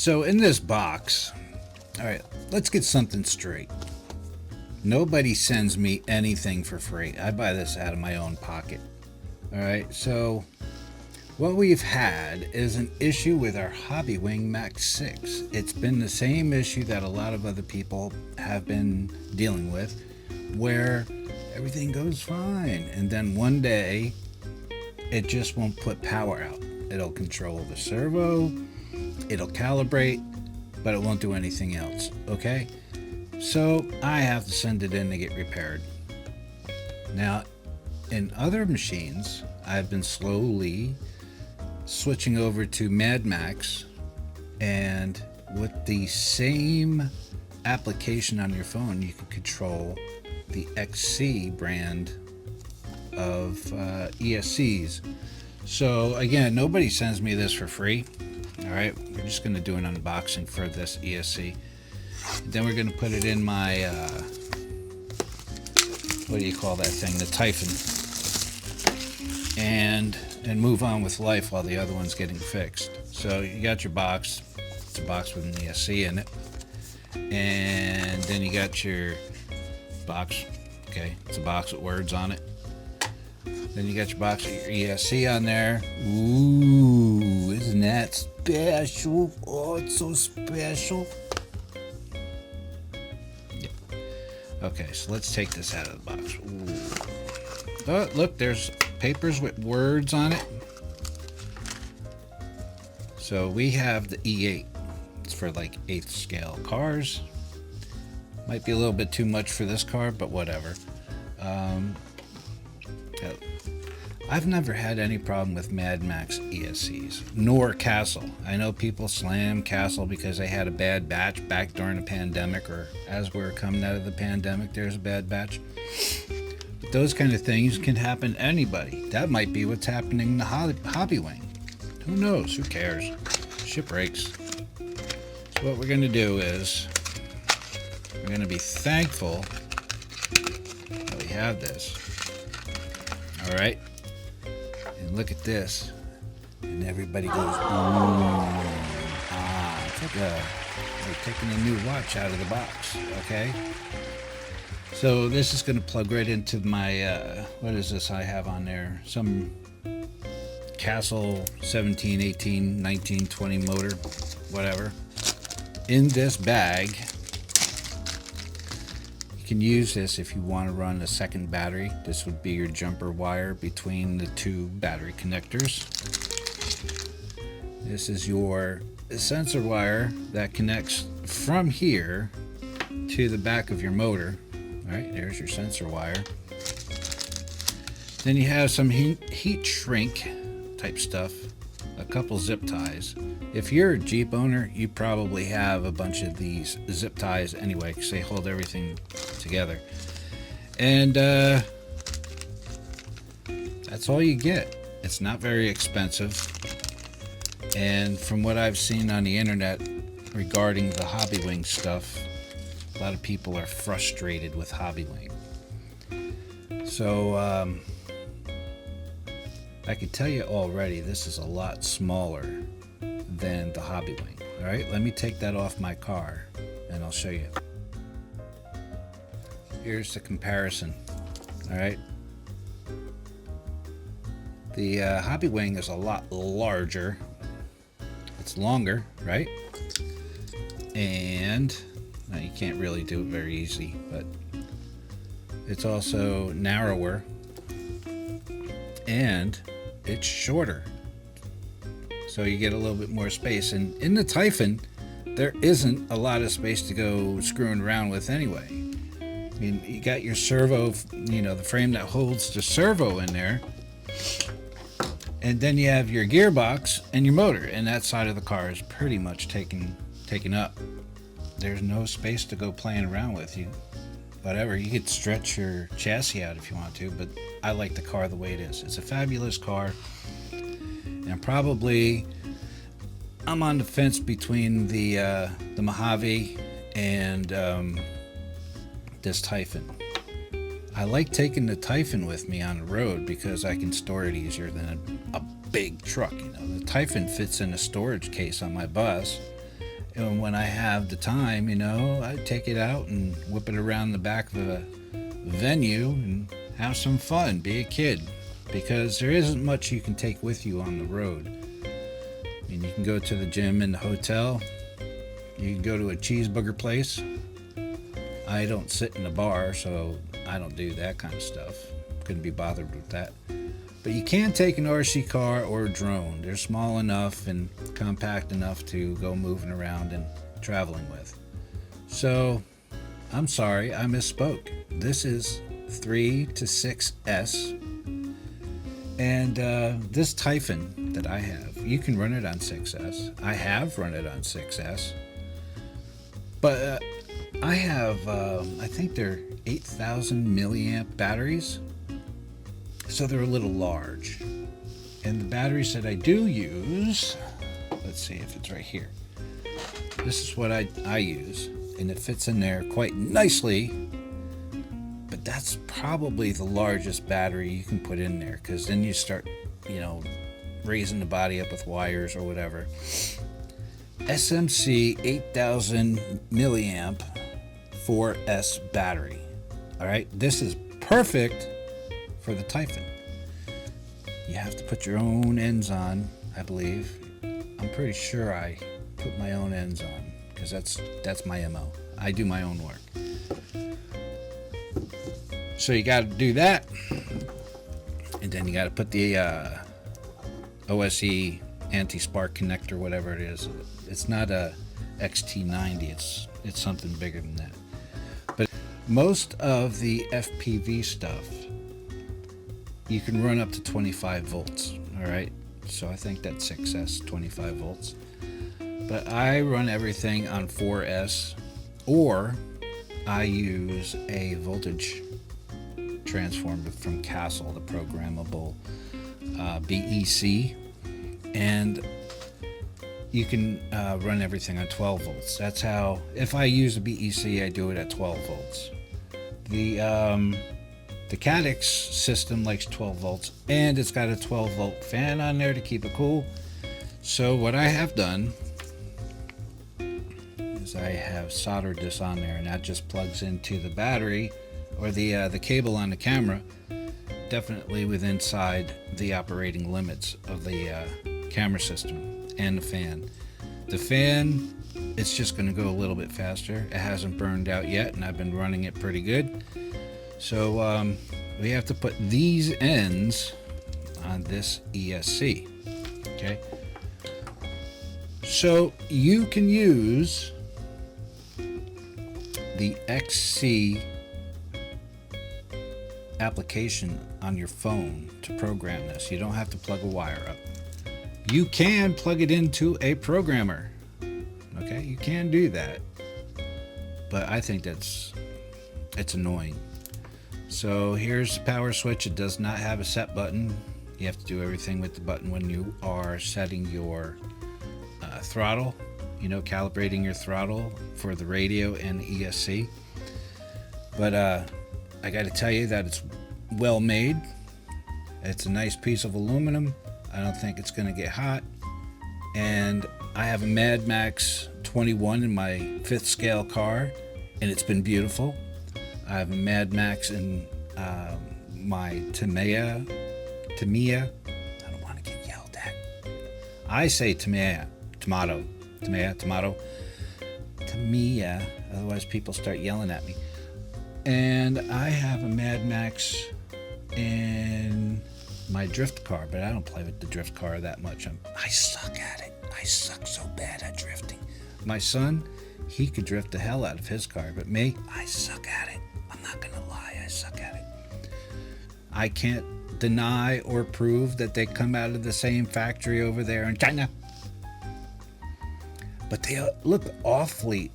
So in this box, all right, let's get something straight. Nobody sends me anything for free. I buy this out of my own pocket. All right, so what we've had is an issue with our Hobbywing Max 6. It's been the same issue that a lot of other people have been dealing with, where everything goes fine, and then one day it just won't put power out. It'll control the servo, it'll calibrate, but it won't do anything else, okay? So I have to send it in to get repaired. Now, in other machines, I've been slowly switching over to Mad Max, and with the same application on your phone, you can control the XC brand of ESCs. So again, nobody sends me this for free. All right, we're just going to do an unboxing for this ESC. Then we're going to put it in my what do you call that thing, the Typhon, and move on with life while the other one's getting fixed. So you got your box. It's a box with an ESC in it, and then you got your box. Okay, it's a box with words on it. Then you got your box with your ESC on there. Ooh, isn't that special? Oh, it's so special. Yeah. Okay, so let's take this out of the box. Ooh. Oh, look, there's papers with words on it. So we have the E8. It's for like 8th scale cars. Might be a little bit too much for this car, but whatever. I've never had any problem with Mad Max ESCs, nor Castle. I know people slam Castle because they had a bad batch back during the pandemic, or as we're coming out of the pandemic, there's a bad batch. But those kind of things can happen to anybody. That might be what's happening in the Hobbywing. Who knows? Who cares? Shit breaks. So what we're going to do is we're going to be thankful that we have this. All right. And look at this. And everybody goes, ooh. It's like we're taking a new watch out of the box. Okay. So this is going to plug right into my, what is this I have on there? Some Castle 17, 18, 19, 20 motor, whatever. In this bag, you can use this if you want to run a second battery. This would be your jumper wire between the two battery connectors. This is your sensor wire that connects from here to the back of your motor. All right, there's your sensor wire. Then you have some heat shrink type stuff, a couple zip ties. If you're a Jeep owner, you probably have a bunch of these zip ties anyway, because they hold everything together. And that's all you get. It's not very expensive. And from what I've seen on the internet regarding the Hobbywing stuff, a lot of people are frustrated with Hobbywing. So I can tell you already, this is a lot smaller than the Hobbywing. All right, let me take that off my car and I'll show you. Here's the comparison. All right, the Hobbywing is a lot larger. It's longer, right? And now you can't really do it very easy, but it's also narrower and it's shorter, so you get a little bit more space. And in the Typhon, there isn't a lot of space to go screwing around with anyway. I mean, you got your servo, you know, the frame that holds the servo in there, and then you have your gearbox and your motor, and that side of the car is pretty much taken up. There's no space to go playing around with. You whatever, you could stretch your chassis out if you want to, but I like the car the way it is. It's a fabulous car, and probably I'm on the fence between the Mojave and this Typhon. I like taking the Typhon with me on the road because I can store it easier than a big truck. You know, the Typhon fits in a storage case on my bus, And when I have the time, I take it out and whip it around the back of a venue and have some fun, be a kid. Because there isn't much you can take with you on the road. I mean, you can go to the gym in the hotel, you can go to a cheeseburger place. I don't sit in a bar, so I don't do that kind of stuff. Couldn't be bothered with that. But you can take an RC car or a drone. They're small enough and compact enough to go moving around and traveling with. So, I'm sorry, I misspoke. This is 3 to 6S. And this Typhon that I have, you can run it on 6S. I have run it on 6S. But I have, I think they're 8,000 milliamp batteries. So they're a little large. And the batteries that I do use, let's see if it's right here. This is what I use. And it fits in there quite nicely. But that's probably the largest battery you can put in there. Because then you start, raising the body up with wires or whatever. SMC 8,000 milliamp 4S battery. All right, this is perfect for the Typhon. You have to put your own ends on, I believe. I'm pretty sure I put my own ends on because that's my MO. I do my own work. So you got to do that, and then you got to put the OSE anti-spark connector, whatever it is. It's not a XT90. It's something bigger than that. But most of the FPV stuff, you can run up to 25 volts. All right. So I think that's 6S 25 volts. But I run everything on 4S, or I use a voltage transformer from Castle, the programmable BEC, and you can run everything on 12 volts. That's how, if I use a BEC, I do it at 12 volts. The Cadix system likes 12 volts, and it's got a 12 volt fan on there to keep it cool. So what I have done is I have soldered this on there, and that just plugs into the battery or the cable on the camera, definitely within inside the operating limits of the camera system and the fan. The fan, it's just going to go a little bit faster. It hasn't burned out yet, and I've been running it pretty good. So we have to put these ends on this ESC. Okay. So you can use the XC application on your phone to program this. You don't have to plug a wire up. You can plug it into a programmer. Okay, you can do that. But I think it's annoying. So here's the power switch. It does not have a set button. You have to do everything with the button when you are setting your throttle, calibrating your throttle for the radio and the ESC. But I got to tell you that it's well made. It's a nice piece of aluminum. I don't think it's going to get hot. And I have a Mad Max 21 in my 5th scale car, and it's been beautiful. I have a Mad Max in my Tamiya. I don't want to get yelled at. I say Tamiya, tomato. Tamiya, otherwise people start yelling at me. And I have a Mad Max in my drift car, but I don't play with the drift car that much. I suck at it. I suck so bad at drifting. My son, he could drift the hell out of his car, but me, I suck at it. I'm not gonna lie, I suck at it. I can't deny or prove that they come out of the same factory over there in China, but they look awfully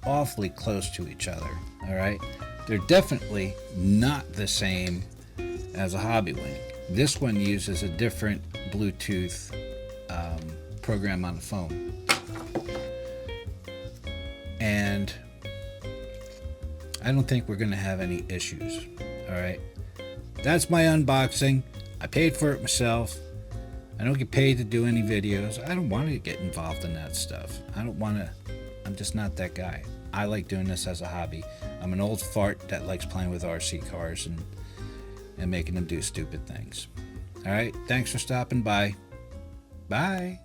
close to each other. All right, they're definitely not the same as a Hobbywing. This one uses a different Bluetooth program on the phone, and I don't think we're gonna have any issues. All right, that's my unboxing. I paid for it myself. I don't get paid to do any videos. I don't want to get involved in that stuff. I don't want to I'm just not that guy. I like doing this as a hobby. I'm an old fart that likes playing with RC cars and making them do stupid things. All right, thanks for stopping by. Bye.